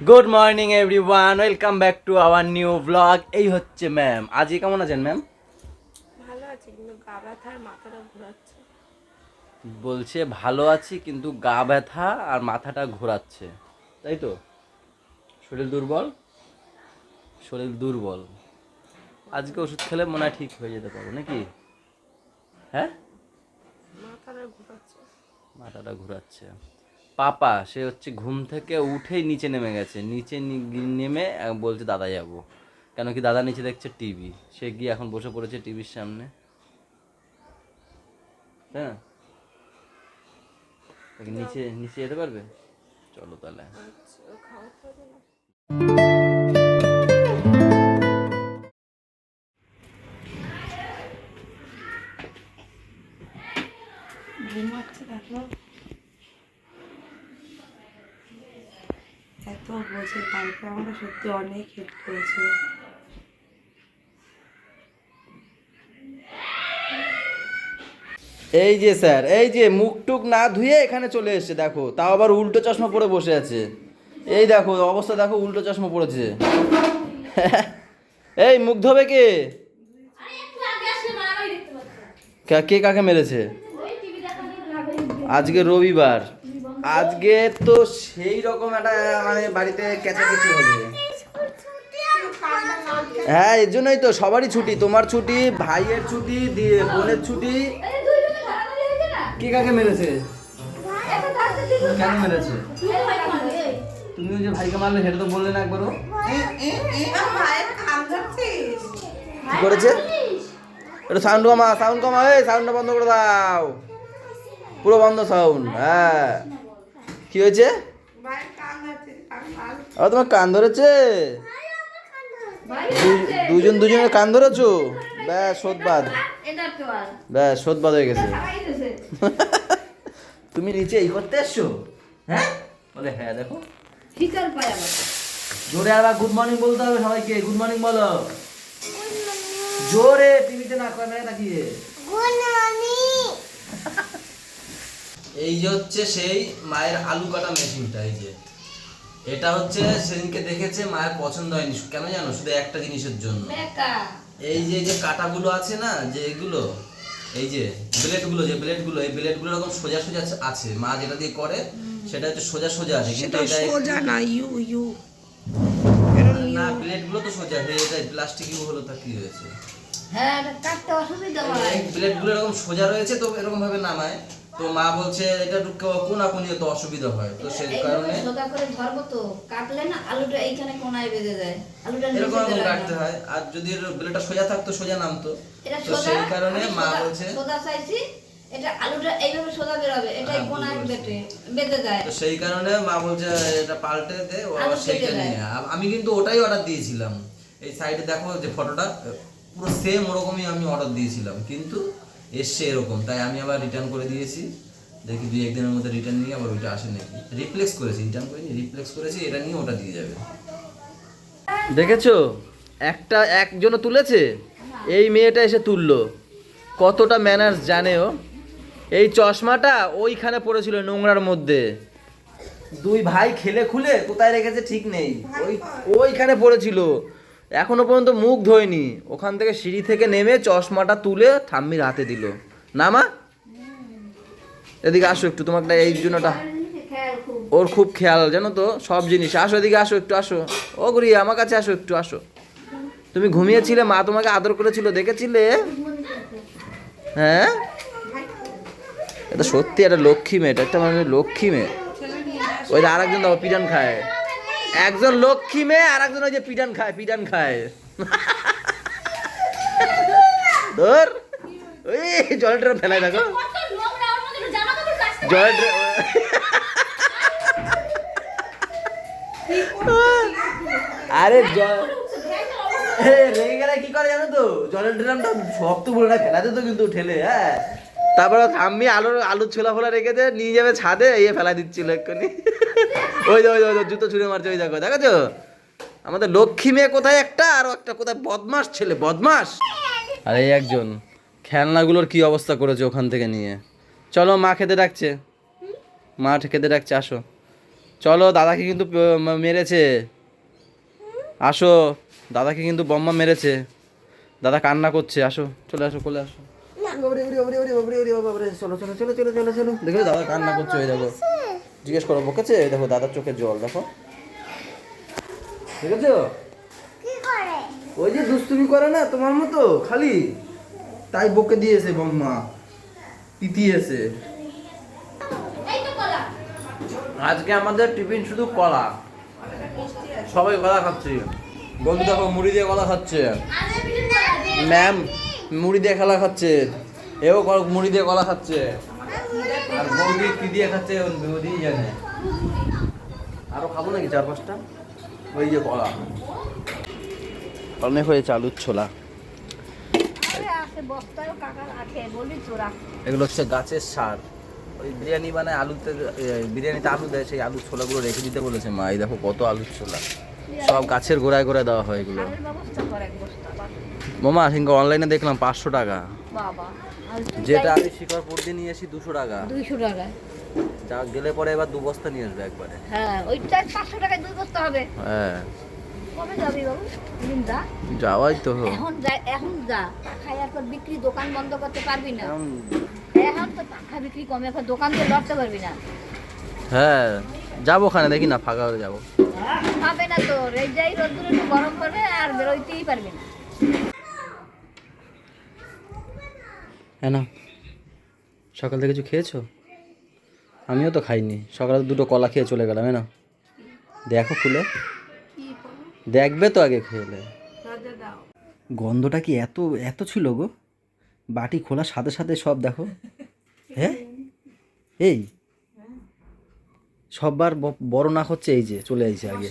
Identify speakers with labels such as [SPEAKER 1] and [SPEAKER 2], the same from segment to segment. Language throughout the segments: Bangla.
[SPEAKER 1] Good morning everyone, welcome back to our new blog. এই হচ্ছে ম্যাম। আজকে কেমন আছেন ম্যাম?
[SPEAKER 2] ভালো আছে কিন্তু গা ব্যথার মাথাটা ঘোরাচ্ছে।
[SPEAKER 1] বলছে ভালো আছি কিন্তু গা ব্যথা আর মাথাটা ঘোরাচ্ছে, তাই তো? শরীর দুর্বল, শরীর দুর্বল। আজকে ওষুধ খেলে মনে হয় ঠিক হয়ে যেতে পারো নাকি? হ্যাঁ,
[SPEAKER 2] মাথাটা ঘোরাচ্ছে।
[SPEAKER 1] মাথাটা ঘোরাচ্ছে। পাপা সে হচ্ছে ঘুম থেকে উঠেই নিচে নেমে গেছে, নিচে নেমে বলছে দাদা যাবো। কেন কি দাদা নিচে দেখছে টিভি, সে গিয়ে এখন বসে পড়েছে টিভির সামনে। হ্যাঁ, তাকে নিচে নিচে যেতে পারবে? চলো তাহলে।
[SPEAKER 2] আচ্ছা, খাওয়াতে হবে না। ঘুমাচ্ছে দেখো, এত বোঝে তারপরে আমরা সত্যি অনেক হেল্প করেছি।
[SPEAKER 1] এই যে স্যার, এই যে মুখ টুক না ধুয়ে এখানে চলে এসেছে, দেখো তাও আবার উল্টো চশমা পরে বসে আছে। এই দেখো অবস্থা, দেখো উল্টো চশমা পড়েছে। এই মুখ ধোবে কে? কে কাকে মেরেছে? আজকে রবিবার, আজকে তো সেই রকম একটা মানে বাড়িতে কেচাকেচি হবে। হ্যাঁ, এর জন্যই তো সবারই ছুটি, তোমার ছুটি, ভাইয়ের ছুটি, দিয়ে বোনের ছুটি। কে কাকে মেরেছে? কেন মেরেছে? তুমি যে ভাইকে মারলে সেটা তো বললে না একবারও। কি করেছে? একটু সাউন্ড কমা, সাউন্ড কমা, এই সাউন্ডটা বন্ধ করে দাও, পুরো বন্ধ সাউন্ড। হ্যাঁ, কি হয়েছে? ও তোমার কান ধরেছে? দুজন দুজনের কান ধরেছো? ব্যাস শোধবাদ, ব্যাস শোধবাদ হয়ে গেছে। তুমি নিচে এই করতে এসছো? হ্যাঁ বলে হ্যাঁ, দেখো জোরে আবার গুড মর্নিং বলতে হবে সবাইকে। গুড মর্নিং বলো জোরে, টিভিতে না ক্যামেরা তাকিয়ে। এই যে হচ্ছে সেই মায়ের আলু কাটা মেশিনটা। এই যে এটা হচ্ছে সেদিনকে দেখেছে, মায়ের পছন্দ হয়নি। কেন জানো? শুধু একটা জিনিসের জন্য। এই যে যে কাটাগুলো আছে না, যে এগুলো, এই যে ব্লেডগুলো, যে ব্লেডগুলো, এই ব্লেডগুলো এরকম সোজা সোজা আছে। মা যেটা দিয়ে করে সেটা হচ্ছে সোজা সোজা আছে, কিন্তু এটা
[SPEAKER 2] সোজা না, ইউ ইউ
[SPEAKER 1] না, ব্লেডগুলো তো সোজা, এটা প্লাস্টিক ইউ হলো, তা কি হয়েছে?
[SPEAKER 3] হ্যাঁ, এটা কাটতে অসুবিধা হয়।
[SPEAKER 1] এই ব্লেডগুলো এরকম সোজা রয়েছে তো এরকম ভাবে নামায়, তো মা বলছে এটা একটু কোনাকুনি তো অসুবিধা হয়, তো সেই কারণে
[SPEAKER 3] সোজা করে ধরবো তো কাটলে না আলুটা এইখানে কোনায় বেঁধে যায়, আলুটা নিচে
[SPEAKER 1] এরকম
[SPEAKER 3] যায় না।
[SPEAKER 1] কাটতে হয়। আর যদি ব্লেডটা সোজা থাকতো সোজা নামতো,
[SPEAKER 3] এটা
[SPEAKER 1] তো
[SPEAKER 3] সোজা,
[SPEAKER 1] সেই কারণে
[SPEAKER 3] আমি
[SPEAKER 1] মা
[SPEAKER 3] সোজা-
[SPEAKER 1] বলছে।
[SPEAKER 3] সোজা চাইছি, এটা আলুটা এইভাবে সোজা বেরোবে, এটাই
[SPEAKER 1] হ্যাঁ,
[SPEAKER 3] কোনায়
[SPEAKER 1] বুঝতে পারছি।
[SPEAKER 3] বেঁধে যায়।
[SPEAKER 1] তো সেই কারণে মা বলছে এটা পাল্টে দে, ও
[SPEAKER 3] আলু
[SPEAKER 1] সেইটা
[SPEAKER 3] কেটে দেয়।
[SPEAKER 1] নিয়ে। আমি কিন্তু ওটাই অর্ডার দিয়েছিলাম। এই সাইডে দেখো যে ফটোটা, পুরো সেম ওরকমই আমি অর্ডার দিয়েছিলাম, কিন্তু এসছে এরকম। তাই আমি আবার রিটার্ন করে দিয়েছি। দেখি 2-1 দিনের মধ্যে রিটার্ন নিয়ে আবার ওইটা আসে নাকি। রিপ্লেস করেছি, রিটার্ন করিনি, রিপ্লেস করেছি, এটা নিয়ে ওটা দিয়ে যাবে। দেখেছো, একজনও তুলেছে, এই মেয়েটা এসে তুললো। কতটা ম্যানার্স জানে ও। এই চশমাটা ওইখানে পড়েছিল নোংরার মধ্যে, দুই ভাই খেলে খুলে কোথায় রেখেছে ঠিক নেই, ওইখানে পড়েছিল। এখনো পর্যন্ত মুখ ধোয়নি, ওখান থেকে সিঁড়ি থেকে নেমে চশমাটা তুলে ঠাম্মির হাতে দিল। না মা, এদিকে আসো একটু, তোমাকে এই জন্যটা
[SPEAKER 3] খেয়াল খুব।
[SPEAKER 1] ওর খুব খেয়াল, জানো তো সব জিনিস। আসো এদিকে, আসো একটু, আসো। ও গুড়িয়া আমার কাছে আসো একটু, আসো। তুমি ঘুমিয়েছিলে, মা তোমাকে আদর করেছিল, দেখেছিলে? হ্যাঁ, এটা সত্যি একটা লক্ষ্মী মেয়ে, এটা একটা মানে লক্ষ্মী মেয়ে। ওই যে আরেকজন দেখো পিটান খায়, একজন লক্ষ্মী মেয়ে আর একজন ওই যে পিটান খায়, পিটান খায়। ধর, ওই জলটা ফেলায় দেখো, জল। আরে জল রেগে গেলে কি করে জানো তো? জলের ড্রামটা শক্ত বলে না, ফেলা যেত কিন্তু ঠেলে। হ্যাঁ, তারপরে আমি আলুর ছোলা ফোলা রেখে দিয়ে নিয়ে যাবে ছাদে, এই ফেলা দিচ্ছিল এক্ষুনি। ওই যে ওই যে জুতো ছুঁড়ে মারছে, ওই দেখো, দেখেছো? আমাদের লক্ষ্মী মেয়ে কোথায় একটা, আর একটা কোথায় বদমাস ছেলে, বদমাস। আর এই একজন খেলনাগুলোর কি অবস্থা করেছে ওখান থেকে নিয়ে। চলো, মা খেতে ডাকছে, মা খেতে ডাকছে, আসো চলো, দাদাকে কিন্তু মেরেছে। আসো, দাদাকে কিন্তু বম্মা মেরেছে। দাদা কান্না করছে, আসো, চলে আসো, কোলে আসো। চলো চলো চলো চলো চলো চলো, দেখো দাদা কান্না করছে, ওই দেখো, জিজ্ঞেস করো বকেছে, এই দেখো দাদার চোখে জল, দেখো দেখেছো? ওই যে দুষ্টুমি করে না তোমার মতো খালি, তাই বকে দিয়েছে বম্মা, পিটিয়েছে। আজকে আমাদের টিফিন শুধু কলা, সবাই কলা খাচ্ছি। বন্ধু দেখো মুড়ি দিয়ে কলা খাচ্ছে, ম্যাম মুড়ি দিয়ে কলা খাচ্ছে, এও মুড়ি দিয়ে কলা খাচ্ছে, আর বৌদি কি দিয়ে খাচ্ছে বৌদি জানে। আরো খাবো নাকি 4-5টা? ওই যে কলা অনেক হয়েছে, আলুর ছোলা, এগুলো হচ্ছে গাছের সার। ওই বিরিয়ানি বানায় আলুতে, বিরিয়ানিতে আলু দেয়, সেই আলুর ছোলাগুলো রেখে দিতে বলেছে মা। এই দেখো কত আলুর ছোলা, সব গাছের গোড়ায় গোড়ায় দেওয়া হয় এগুলো। মামা কিন্তু অনলাইনে দেখলাম 500 টাকা, যেটা আমি শিকরপুর দিয়ে নিয়ে আসি 200 টাকা।
[SPEAKER 3] 200 টাকা
[SPEAKER 1] যা গেলে পরে এবার 2 বস্তা নিয়ে আসবে একবারে।
[SPEAKER 3] হ্যাঁ, ওইটা 500 টাকায় 2 বস্তা হবে।
[SPEAKER 1] হ্যাঁ,
[SPEAKER 3] কবে যাবি বাবু? দিন যা,
[SPEAKER 1] যাওয়াই তো।
[SPEAKER 3] এখন যা, খাইয়ার পর বিক্রি দোকান বন্ধ করতে পারবি না। এখন তো পাখা বিক্রি কমে, এখন দোকান দিয়ে লড়তে পারবি না।
[SPEAKER 1] হ্যাঁ, যাবো ওখানে, দেখি না ফাঁকা হলে যাবো।
[SPEAKER 3] হবে না তো, এই যাই রোদ্দুর একটু গরম পড়বে আর বেরোইতেই পারবি না।
[SPEAKER 1] হ্যাঁ না, সকাল থেকে কিছু খেয়েছো? আমিও তো খাইনি, সকালে 2টো কলা খেয়ে চলে গেলাম। না দেখো খুলে দেখবে তো আগে, খেলে গন্ধটা কি এত এত ছিল গো, বাটি খোলার সাথে সাথে সব দেখো। হ্যাঁ, এই সববার বড় নাক হচ্ছে, এই যে চলে আইছে আগে,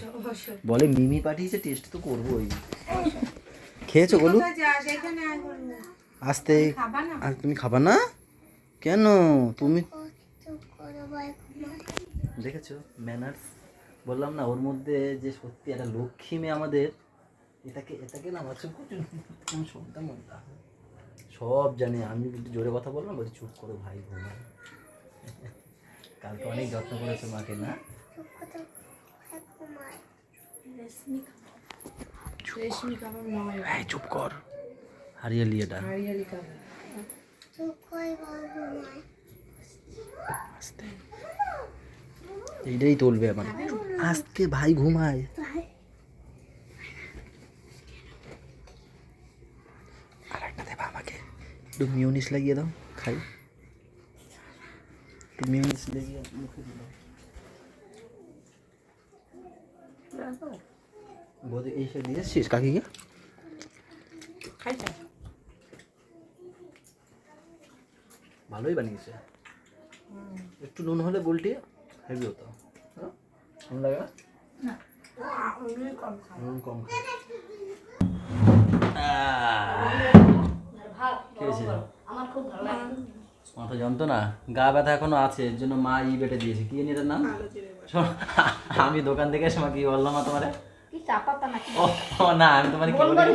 [SPEAKER 1] বলে মিমি পাঠিয়েছে, টেস্ট তো করবো। ওই খেয়েছো গোলু? আস্তে, আর তুমি খাবা না কেন? তুমি দেখেছো ম্যানার্স, বললাম না ওর মধ্যে যে সত্যি একটা লক্ষ্মী মেয়ে আমাদের। এটাকে না আমার শুনতাম, সব জানি। আমি একটু জোরে কথা বললাম, বলছি চুপ করো ভাই, ঘুমায়। কালকে অনেক যত্ন করেছে মাকে না? চুপ কর, হারিয়ালি এটা এইটাই তুলবে আমার। আজকে ভাই ঘুমায়। আর একটা দেবা আমাকে, একটু মিউনিস লাগিয়ে দাও, খাই। একটু মিউনিস লাগিয়ে মুখে দাও। বৌদি এই সে দিয়েছিস কাকিকে? ভালোই বানিয়েছে, একটু নুন হলে গোলটি হেভি হতো। নুন লাগে না? নুন কম খাই। মাথা যন্ত্রণা, গা ব্যথা এখনো আছে, এর জন্য মা বেটে দিয়েছে। কি এটার নাম? আমি দোকান থেকে এসে মা কি বললাম মা তোমারে? ও না, আমি তোমার কি বলি,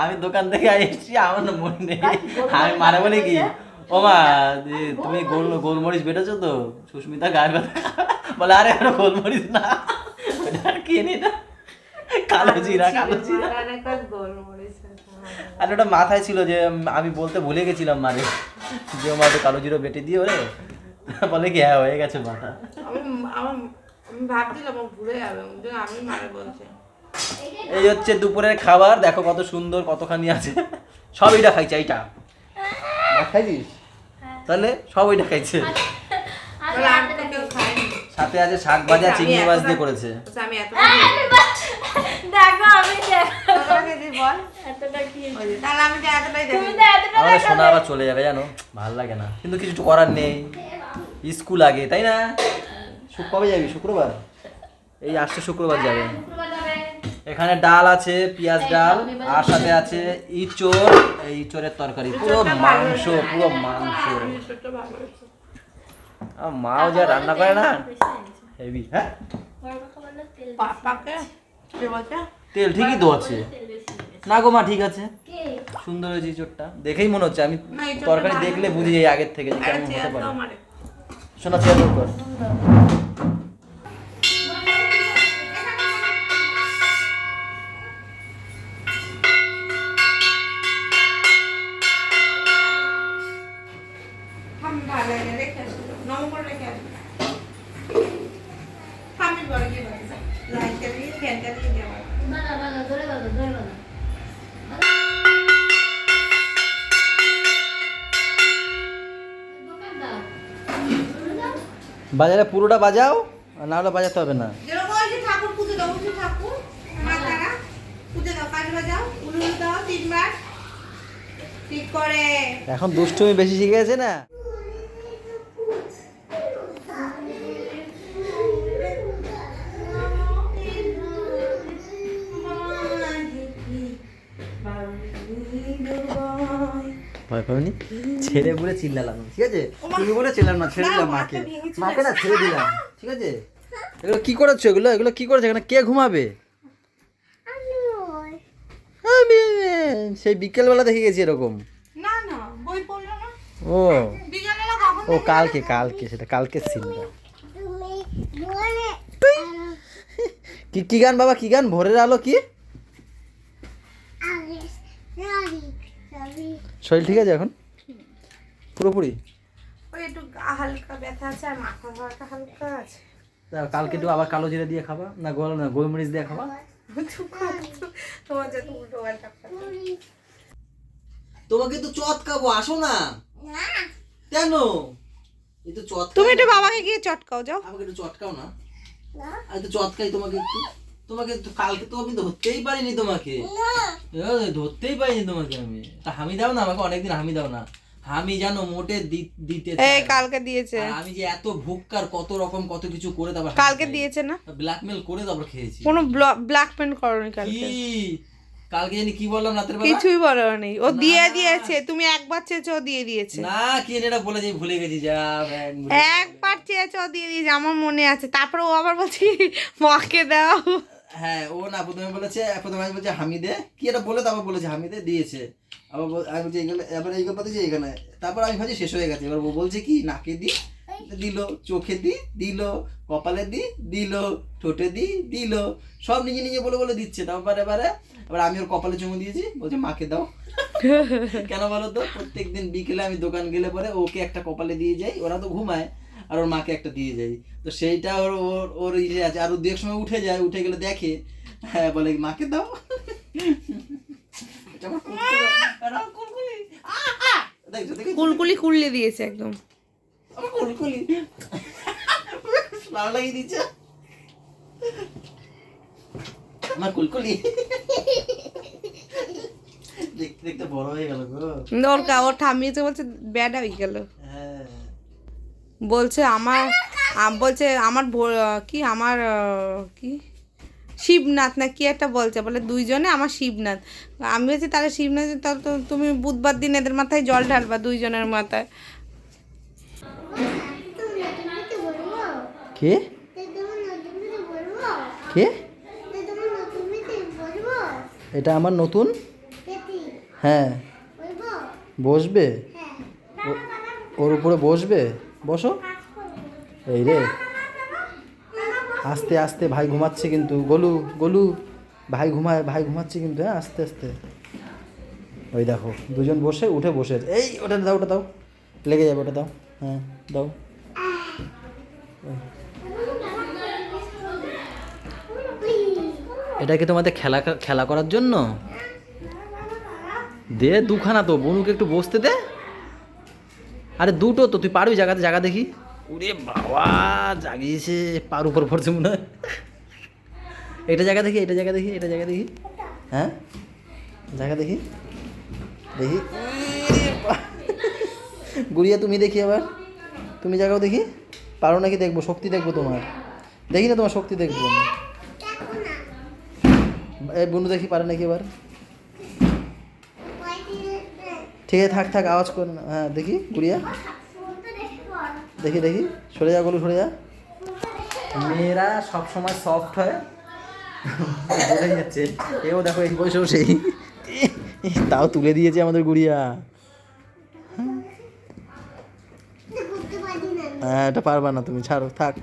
[SPEAKER 1] আমি দোকান থেকে এসেছি, আমার না মনে নেই। আমি মারে বলে কি, ও মা তুমি গোলমরিচ বেটেছো তো? সুস্মিতা গায়ে ব্যথা বলে, আরে আরো গোলমরিচ না, কি এনে এটা কালো জিরা। আর ওটা মাথায় ছিল যে আমি বলতে ভুলে গেছিলাম মারে, যে মা তো কালো জিরা বেটে দিয়ে ওরে, বলে কি হ্যাঁ হয়ে গেছে মাথা।
[SPEAKER 2] আমি ভাবছিলাম ভুলে যাবে, আমি মারে বলছি।
[SPEAKER 1] এই হচ্ছে দুপুরের খাবার, দেখো কত সুন্দর, কতখানি আছে। সব এইটা খাইছে, এইটা খাইছিস? তাহলে সব ওইটা খাইছে। সাথে আছে শাক ভাজা, চিংড়ি মাছ দিয়ে করেছে।
[SPEAKER 2] আমি এত
[SPEAKER 1] আমাদের সোনা আবার চলে যাবে জানো, ভাল লাগে না, কিন্তু কিছু করার নেই, স্কুল আগে, তাই না? কবে যাবি? শুক্রবার, এই আসছে শুক্রবার যাবে। এখানে ডাল আছে, পেঁয়াজ ডাল, আর সাথে আছে ইঁচড়, এই ইঁচড়ের তরকারি, পুরো মাংস, পুরো মাংস। মাও যা রান্না করে না হেভি। হ্যাঁ, তেল ঠিকই তো আছে না গো মা, ঠিক আছে, সুন্দর হয়েছে ইঁচড়টা, দেখেই মনে হচ্ছে। আমি তরকারি দেখলে বুঝি যাই আগের থেকে যে কেমন হতে পারে। শোনা চেয়ার কর,
[SPEAKER 2] লাইটটা দিয়ে ফ্যানটা দিয়ে দেওয়া
[SPEAKER 3] বাজা বাজা ধরে বাজা ধরে বাজা
[SPEAKER 1] বাজারে পুরোটা বাজাও, আর না হলে বাজাতে হবে না।
[SPEAKER 2] যেরকম ওই যে ঠাকুর পুজো দাও, ওই যে ঠাকুর মাতারা পুজো দাও, কাজ বাজাও, উলু দাও 3 বার ঠিক করে।
[SPEAKER 1] এখন দুষ্টুমি বেশি শিখে গেছে না। ভয় পাবনি, ছেড়ে বলে চিল্লালাম, ঠিক আছে? তুমি বলে চিল্লাম না, ছেড়ে দিলাম মাকে। মাকে না ছেড়ে দিলাম, ঠিক আছে? এগুলো কি করেছো? এগুলো কি করেছো? এখানে কে ঘুমাবে? আমি সেই বিকেলবেলা দেখে গেছি এরকম।
[SPEAKER 2] না না বই পড়লো না
[SPEAKER 1] ও
[SPEAKER 2] বিকালবেলা কখন
[SPEAKER 1] ও কালকে সেটা কালকের সিনটা। কি গান বাবা, কি গান? ভোরের আলো কি? শরীর ঠিক আছে এখন পুরোপুরি?
[SPEAKER 2] ওই একটু হালকা ব্যথা আছে আর মাথা হালকা হালকা আছে।
[SPEAKER 1] কালকে একটু আবার কালো জিরে দিয়ে খাবা, না গোলমরিচ দিয়ে খাবা।
[SPEAKER 2] তোমার যত উল্টো পাল্টা
[SPEAKER 1] তোমাকে তো চটকাবো, আসো না। কেন? এই তো চটকা,
[SPEAKER 2] তুমি একটু বাবাকে গিয়ে চটকাও যাও।
[SPEAKER 1] আমাকে একটু চটকাও না। আমি তো চটকাই তোমাকে একটু। তোমাকে তো কালকে তো আমি ধরতেই পারিনি তোমাকে, ধরতেই পারিনি তোমাকে আমি। তা হামি দাও না আমাকে, অনেকদিন হামি দাও না। হামি জানো মোটে দিতে চায়
[SPEAKER 2] এই
[SPEAKER 1] না।
[SPEAKER 2] কালকে দিয়েছে,
[SPEAKER 1] আর আমি যে এত ভুক্কার কত রকম কত কিছু করে তারপর
[SPEAKER 2] কালকে দিয়েছে না,
[SPEAKER 1] ব্ল্যাকমেল করে তারপর খেয়েছি।
[SPEAKER 2] কোনো ব্ল্যাক পেন করনি
[SPEAKER 1] কি
[SPEAKER 2] কালকে,
[SPEAKER 1] কালকে জানি কি বললাম রাতের বেলা?
[SPEAKER 2] কিছুই বলো নেই, ও দিয়ে দিয়েছে। তুমি একবার চেয়েছো ও দিয়ে দিয়েছে,
[SPEAKER 1] না কি এটা বলেছি ভুলে গেছি যা।
[SPEAKER 2] একবার চেয়েছো ও দিয়ে দিয়েছে, আমার মনে আছে। তারপরে ও আবার বলছি মাকে দাও।
[SPEAKER 1] হ্যাঁ ও না প্রথমে বলেছে, প্রথমে আমি বলছি হামিদে কি এটা বলে, তারপর বলেছে হামিদে দিয়েছে। আবার আমি বলছি এইগুলো, এবার এইগুলো পাচ্ছি এখানে। তারপর আমি ভাবছি শেষ হয়ে গেছে। এবার ও বলছে কি নাকে দি দিল, চোখে দিল, কপালে দিল, ঠোঁটে দিল, সব নিজে নিজে বলে বলে দিচ্ছে। তারপরে এবার আমি ওর কপালে চুমু দিয়েছি, বলছে মাকে দাও। কেন বলো তো? প্রত্যেকদিন বিকেলে আমি দোকান গেলে পরে ওকে একটা কপালে দিয়ে যাই, ওরা তো ঘুমায়, আর ওর মাকে একটা দিয়ে যাই। তো সেইটা ওর ওর ওর ইয়ে আছে। আর ও দু এক সময় উঠে যায়, উঠে গেলে দেখে, হ্যাঁ বলে মাকে দাও।
[SPEAKER 2] কুলকুলি কুললে দিয়েছে একদম,
[SPEAKER 1] কুলকুলি ভালো লাগিয়ে দিচ্ছে আমার কুলকুলি। দেখতে দেখতে বড় হয়ে গেল গো।
[SPEAKER 2] ওর ঠাম্মিতে বলছে ব্যাডা হয়ে গেল।
[SPEAKER 1] হ্যাঁ
[SPEAKER 2] বলছে বলছে আমার কি আমার কি শিবনাথ না কি একটা বলছে, বলে দুইজনে আমার শিবনাথ। আমি বলছি তাহলে শিবনাথ, তাহলে তো তুমি বুধবার দিন এদের মাথায় জল ঢালবা, দুইজনের মাথায়।
[SPEAKER 1] কে কে? এটা আমার নতুন, হ্যাঁ বসবে, ওর উপরে বসবে। বসো। এই রে আস্তে আস্তে, ভাই ঘুমাচ্ছে কিন্তু। গোলু ভাই ঘুমাচ্ছে কিন্তু। হ্যাঁ আস্তে আস্তে। ওই দেখো দুজন বসে উঠে বসে। এই ওটা দাও লেগে যাবে, ওটা দাও। হ্যাঁ দাও। এটা কি তোমাদের খেলা করার জন্য? দে দুখানা তো, বনুকে একটু বসতে দে। আরে দুটো তো, তুই পারবি জায়গা দেখি। ওরে বাবা জাগিয়েছে, পার উপর পড়ছে মনে হয়। এটা জায়গা দেখি। হ্যাঁ জায়গা দেখি। গুড়িয়া তুমি দেখি, আবার তুমি জায়গাও দেখি। পারো নাকি দেখবো, শক্তি দেখবো তোমার। দেখি না তোমার শক্তি দেখবো। এই বনু দেখি পারে নাকি এবার। ঠিক আছে থাক আওয়াজ করে না। হ্যাঁ দেখি গুড়িয়া, দেখি সরে যা গোলু, সরে যা। মেয়েরা সবসময় সফট হয়, বোঝাই যাচ্ছে। এও দেখো এই বয়সেও সেই, তাও তুলে দিয়েছে আমাদের গুড়িয়া। হ্যাঁ এটা পারবা না তুমি, ছাড়ো। থাক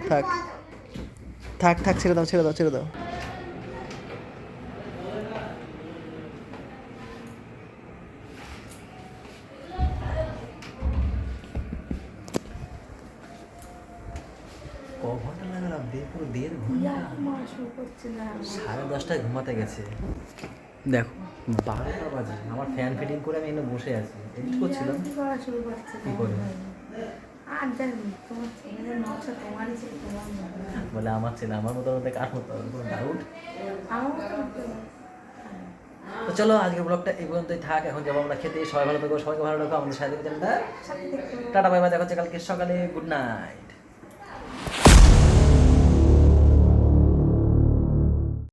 [SPEAKER 1] ছেড়ে দাও। ক ঘন্টা লাগালাম পুরো 1.5 ঘন্টা। 10:30টায় ঘুমাতে গেছে। দেখো 12টা বাজে, আমার ফ্যান ফিটিং করে আমি এনে বসে আছি, এডিট করছিলাম। কি করে বলে আমার ছেলে, আমার মতো মধ্যে কার মতো, কোনো ডাউট? তো চলো আজকের ব্লগটা এই পর্যন্তই থাক, এখন যাবো আমরা খেতে। সবাই ভালো থাকো, সবাইকে ভালো রাখো, আমাদের সাথে চ্যানেলটা টাটা বাই বাই, দেখা হচ্ছে কালকে সকালে, গুড নাইট।